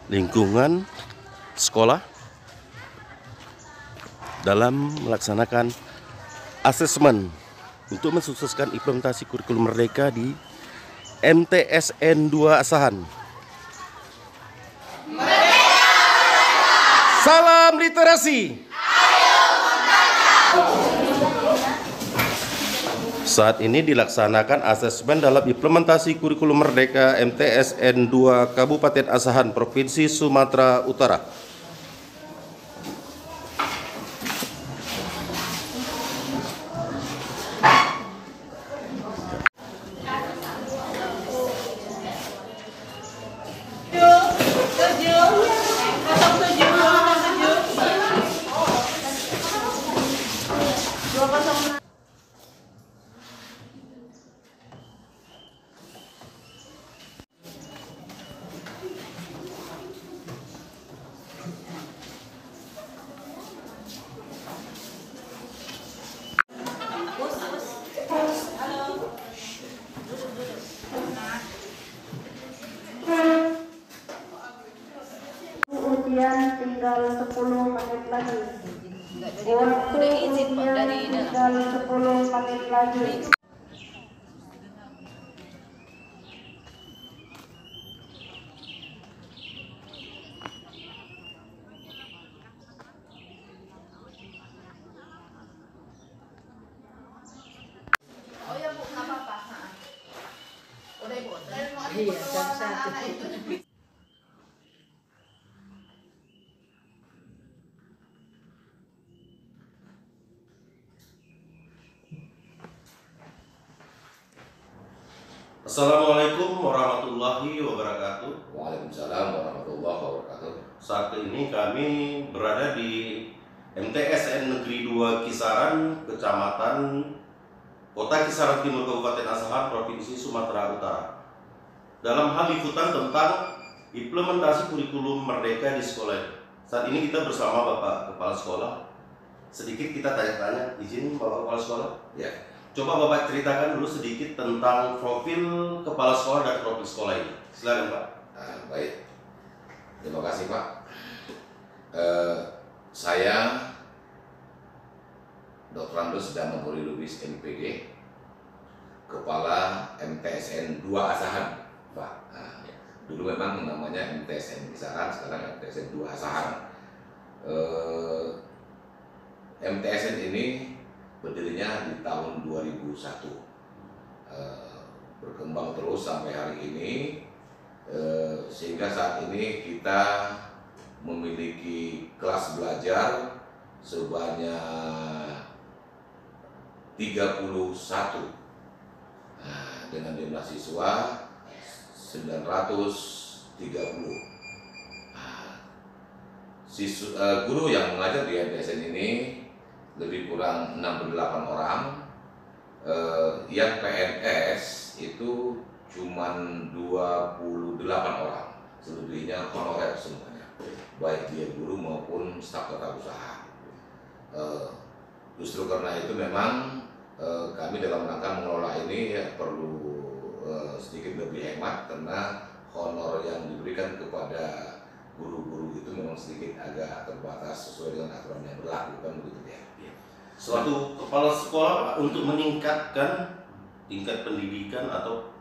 lingkungan sekolah dalam melaksanakan asesmen untuk mensukseskan implementasi kurikulum merdeka di MTSN 2 Asahan. Salam literasi. Saat ini dilaksanakan asesmen dalam implementasi kurikulum merdeka MTSN 2 Kabupaten Asahan, Provinsi Sumatera Utara. Ujian tinggal 10 menit lagi. Waktu ujian tinggal 10 menit lagi. Oh ya Bu, nggak apa-apa. Udah Ibu. Iya, jam 1. Assalamualaikum warahmatullahi wabarakatuh. Waalaikumsalam warahmatullahi wabarakatuh. Saat ini kami berada di MTSN Negeri 2 Kisaran, Kecamatan Kota Kisaran Timur, Kabupaten Asahan, Provinsi Sumatera Utara. Dalam hal liputan tentang implementasi kurikulum merdeka di sekolah. Saat ini kita bersama Bapak Kepala Sekolah. Sedikit kita tanya-tanya, izin Bapak Kepala Sekolah. Ya, Coba Bapak ceritakan dulu sedikit tentang profil kepala sekolah dan profil sekolah ini. Silakan Pak. baik. Terima kasih Pak. Saya Dr. Andos Damapuri Lubis MPD, Kepala MTSN 2 Asahan, Pak. Dulu memang namanya MTSN Kisaran, sekarang MTSN 2 Asahan. MTSN ini berdirinya di tahun 2001, berkembang terus sampai hari ini, sehingga saat ini kita memiliki kelas belajar sebanyak 31, dengan jumlah siswa 930. Guru yang mengajar di MTSN ini lebih kurang 68 orang, yang PNS itu cuma 28 orang, selebihnya honorer semuanya, baik dia guru maupun staf tata usaha. Justru karena itu memang kami dalam rangka mengelola ini perlu sedikit lebih hemat, karena honor yang diberikan kepada guru-guru itu memang sedikit agak terbatas sesuai dengan aturan yang berlaku, kan begitu ya. Suatu kepala sekolah Pak, untuk meningkatkan tingkat pendidikan atau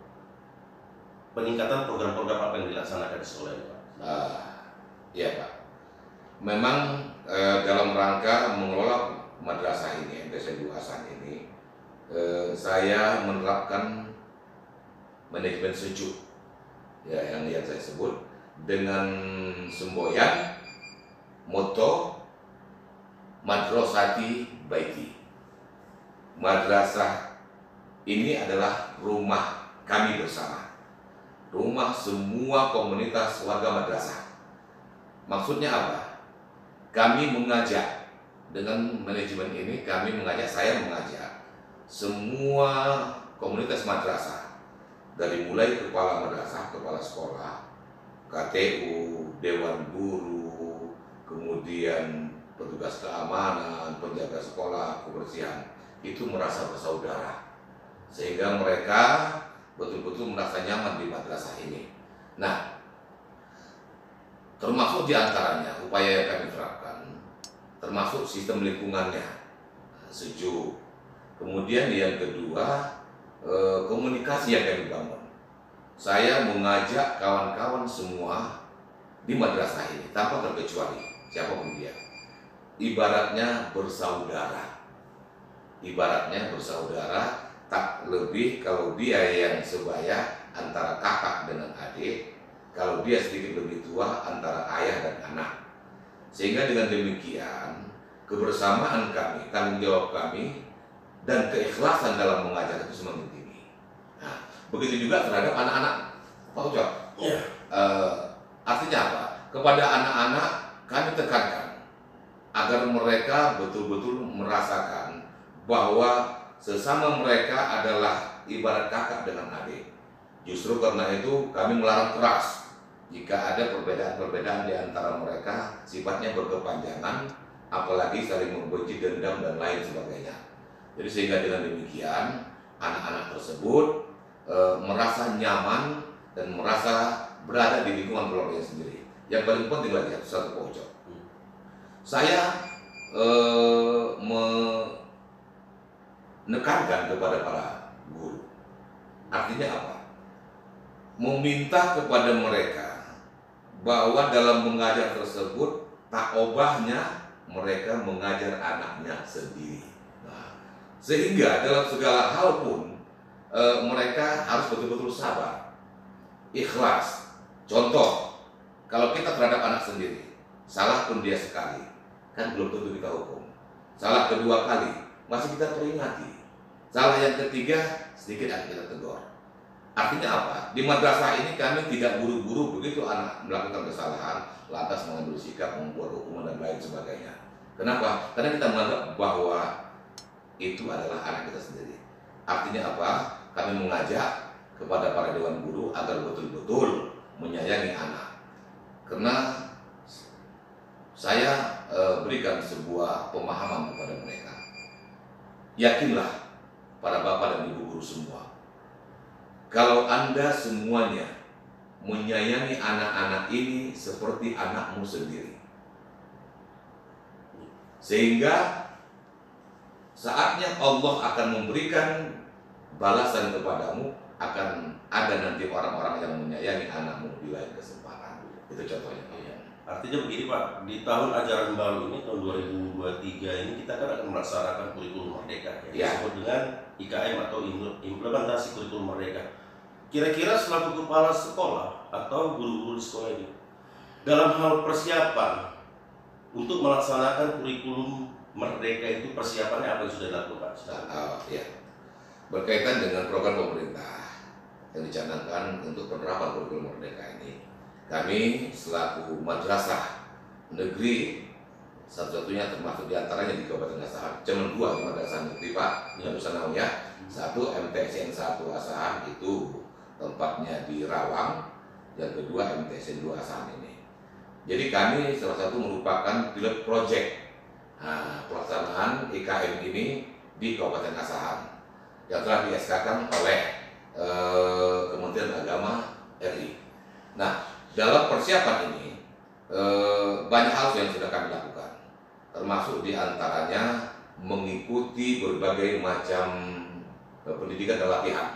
peningkatan program-program apa yang dilaksanakan di sekolah ini Pak? Iya Pak. Memang dalam rangka mengelola madrasah ini, MTSN 2 Asahan ini, saya menerapkan manajemen sejuk, ya, yang saya sebut dengan semboyan moto Madrasati Baiti. Madrasah ini adalah rumah kami bersama, rumah semua komunitas warga madrasah. Maksudnya apa? Kami mengajak, dengan manajemen ini kami mengajak, saya mengajak semua komunitas madrasah, dari mulai kepala madrasah, kepala sekolah, KTU, Dewan Guru, kemudian petugas keamanan, penjaga sekolah, kebersihan, itu merasa bersaudara, sehingga mereka betul-betul merasa nyaman di madrasah ini. Nah, Termasuk diantaranya upaya yang kami terapkan, termasuk sistem lingkungannya sejuk. Kemudian yang kedua, komunikasi yang kami bangun. Saya mengajak kawan-kawan semua di madrasah ini tanpa terkecuali siapapun dia, ibaratnya bersaudara. Ibaratnya bersaudara, tak lebih kalau dia yang sebaya antara kakak dengan adik, kalau dia sedikit lebih tua antara ayah dan anak. Sehingga dengan demikian kebersamaan kami, tanggung jawab kami, dan keikhlasan dalam mengajar itu semakin tinggi. Nah, begitu juga terhadap anak-anak, Pak Ucok. Iya. Artinya apa? Kepada anak-anak kami tekankan agar mereka betul-betul merasakan bahwa sesama mereka adalah ibarat kakak dengan adik. Justru karena itu kami melarang keras jika ada perbedaan-perbedaan di antara mereka sifatnya berkepanjangan, apalagi saling membenci, dendam, dan lain sebagainya. Jadi sehingga dengan demikian anak-anak tersebut merasa nyaman dan merasa berada di lingkungan keluarganya sendiri. Yang paling penting lagi satu pojok. Saya menekankan kepada para guru. Artinya apa? Meminta kepada mereka bahwa dalam mengajar tersebut tak obahnya mereka mengajar anaknya sendiri. Nah, sehingga dalam segala hal pun mereka harus betul-betul sabar, ikhlas. Contoh, kalau kita terhadap anak sendiri, salah pun dia sekali, kan belum tentu kita hukum. Salah kedua kali, masih kita peringati. Salah yang ketiga, sedikit akan kita tegur. Artinya apa? Di madrasah ini kami tidak buru-buru begitu anak melakukan kesalahan, lantas mengambil sikap, membuat hukuman dan lain sebagainya. Kenapa? Karena kita menganggap bahwa itu adalah anak kita sendiri. Artinya apa? Kami mengajak kepada para dewan guru agar betul-betul menyayangi anak. Karena saya berikan sebuah pemahaman kepada mereka. Yakinlah para bapak dan ibu guru semua, kalau Anda semuanya menyayangi anak-anak ini seperti anakmu sendiri, sehingga saatnya Allah akan memberikan balasan kepadamu, akan ada nanti orang-orang yang menyayangi anakmu di lain kesempatan. Itu contohnya. Artinya begini Pak, di tahun ajaran baru ini, tahun 2023 ini kita kan akan melaksanakan kurikulum merdeka yang disebut dengan IKM atau implementasi kurikulum merdeka. Kira-kira selaku kepala sekolah atau guru-guru di sekolah ini, dalam hal persiapan untuk melaksanakan kurikulum merdeka itu, persiapannya apa yang sudah dilakukan? Berkaitan dengan program pemerintah yang dicanangkan untuk penerapan kurikulum merdeka ini, kami selaku madrasah negeri satu-satunya termasuk diantaranya di Kabupaten Asahan, cuma 2 madrasah negeri Pak, yang Sanawiyah, 1 MTSN 1 Asahan itu tempatnya di Rawang, yang kedua MTSN 2 Asahan ini. Jadi kami salah satu merupakan pilot project pelaksanaan IKM ini di Kabupaten Asahan yang telah di-SK-kan oleh Kementerian Agama RI. Nah, dalam persiapan ini banyak hal yang sudah kami lakukan, termasuk diantaranya mengikuti berbagai macam pendidikan dan latihan,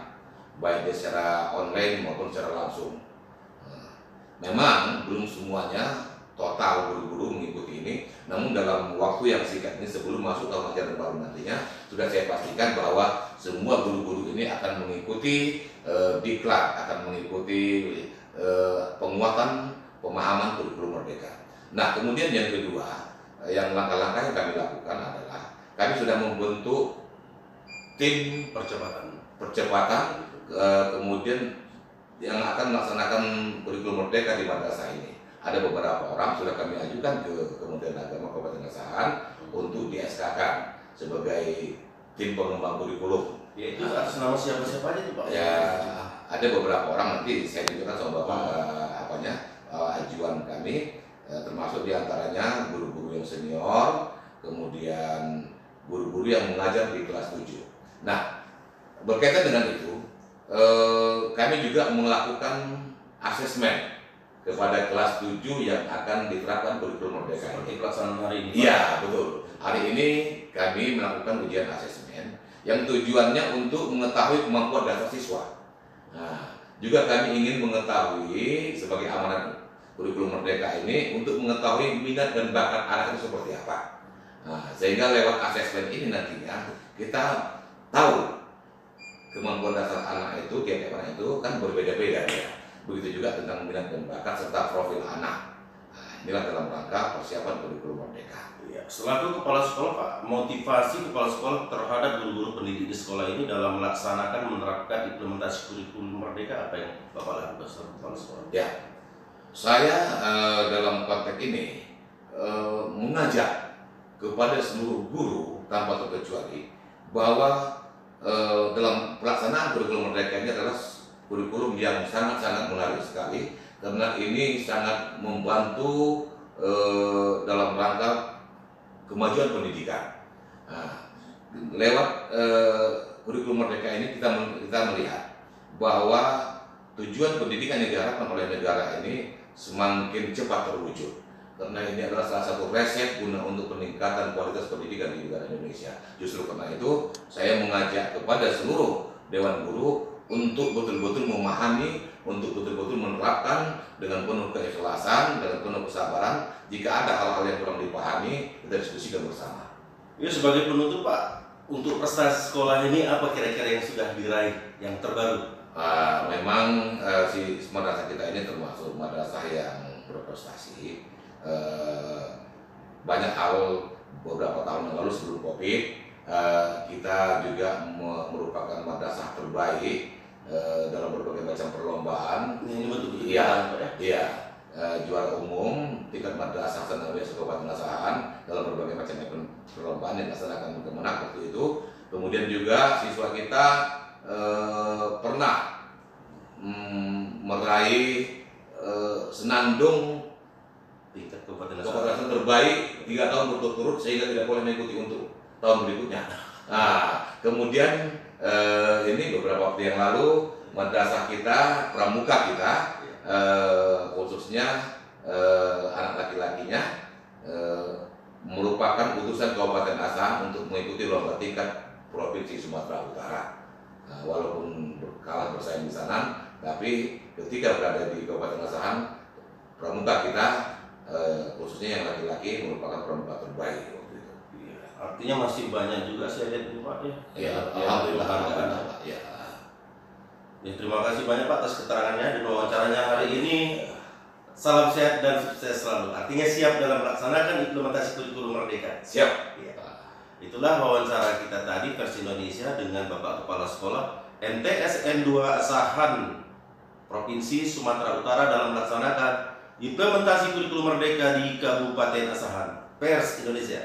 baik secara online maupun secara langsung. Memang belum semuanya total guru-guru mengikuti ini, namun dalam waktu yang singkat ini sebelum masuk tahun ajaran baru nantinya, sudah saya pastikan bahwa semua guru-guru ini akan mengikuti diklat, akan mengikuti penguatan pemahaman kurikulum merdeka. Nah, kemudian yang kedua, yang langkah-langkah yang kami lakukan adalah kami sudah membentuk tim percepatan kemudian yang akan melaksanakan kurikulum merdeka di madrasah ini. Ada beberapa orang sudah kami ajukan ke Kementerian Agama Kabupaten Asahan untuk di-SK-kan sebagai tim pengembang kurikulum. Ya, itu atas nama siapa-siapa aja tuh Pak? Ya, ada beberapa orang, nanti saya tunjukkan sama Bapak ajuan kami, termasuk diantaranya guru-guru yang senior, kemudian guru-guru yang mengajar di kelas 7. Nah, berkaitan dengan itu, kami juga melakukan asesmen kepada kelas 7 yang akan diterapkan kurikulum Merdeka Seperti ini. pelaksanaan hari ini. Iya, betul. Hari ini kami melakukan ujian asesmen yang tujuannya untuk mengetahui kemampuan dasar siswa. Nah, juga kami ingin mengetahui sebagai amanat kurikulum Merdeka ini untuk mengetahui minat dan bakat anak itu seperti apa. Nah, sehingga lewat asesmen ini nantinya kita tahu kemampuan dasar anak itu, tiap anak itu kan berbeda-beda ya. Begitu juga tentang minat dan bakat serta profil anak. Nah, inilah dalam rangka persiapan kurikulum Merdeka. Ya, selaku kepala sekolah Pak, motivasi kepala sekolah terhadap guru-guru pendidik di sekolah ini dalam melaksanakan menerapkan implementasi kurikulum Merdeka apa yang Bapak lakukan sebagai kepala sekolah? Ya, saya dalam konteks ini mengajak kepada seluruh guru tanpa terkecuali bahwa dalam pelaksanaan kurikulum Merdeka ini adalah kurikulum yang sangat-sangat menarik sekali karena ini sangat membantu dalam rangka kemajuan pendidikan. Nah, lewat kurikulum Merdeka ini kita melihat bahwa tujuan pendidikan yang diharapkan oleh negara ini semakin cepat terwujud. Karena ini adalah salah satu resep guna untuk peningkatan kualitas pendidikan di negara Indonesia. Justru karena itu saya mengajak kepada seluruh Dewan Guru untuk betul-betul memahami, untuk betul-betul menerapkan dengan penuh keikhlasan, dengan penuh kesabaran. Jika ada hal-hal yang kurang dipahami, kita diskusikan bersama. Ya, sebagai penutup Pak, untuk prestasi sekolah ini apa kira-kira yang sudah diraih yang terbaru? Memang si madrasah kita ini termasuk madrasah yang berprestasi. Banyak hal beberapa tahun yang lalu sebelum COVID, kita juga merupakan madrasah terbaik dalam berbagai macam perlombaan. Ini betul-betul Iya, Pak, ya? iya. Juara umum tingkat madrasah Sanawiyah Kabupaten Asahan dalam berbagai macam perlombaan yang dilaksanakan Kemenak waktu itu. Kemudian juga siswa kita pernah meraih senandung Tingkat kabupaten keberhasilan terbaik 3 tahun berturut-turut sehingga tidak boleh mengikuti untuk tahun berikutnya. Nah, kemudian ini beberapa waktu yang lalu madrasah kita, pramuka kita, khususnya anak laki-lakinya merupakan utusan Kabupaten Asahan untuk mengikuti lomba tingkat Provinsi Sumatera Utara. Nah, walaupun kalah bersaing di sana, tapi ketika berada di Kabupaten Asahan, pramuka kita khususnya yang laki-laki merupakan pramuka terbaik waktu itu. Iya, artinya masih banyak juga saya lihat ini Pak ya. Ya, Alhamdulillah. alhamdulillah. Ya. Ya, terima kasih banyak Pak atas keterangannya dan wawancaranya hari ini. Salam sehat dan sukses selalu. Artinya siap dalam melaksanakan implementasi kurikulum Merdeka. Siap. Ya. Itulah wawancara kita tadi versi Indonesia dengan Bapak Kepala Sekolah MTSN 2 Asahan Provinsi Sumatera Utara dalam melaksanakan implementasi kurikulum Merdeka di Kabupaten Asahan. Pers Indonesia.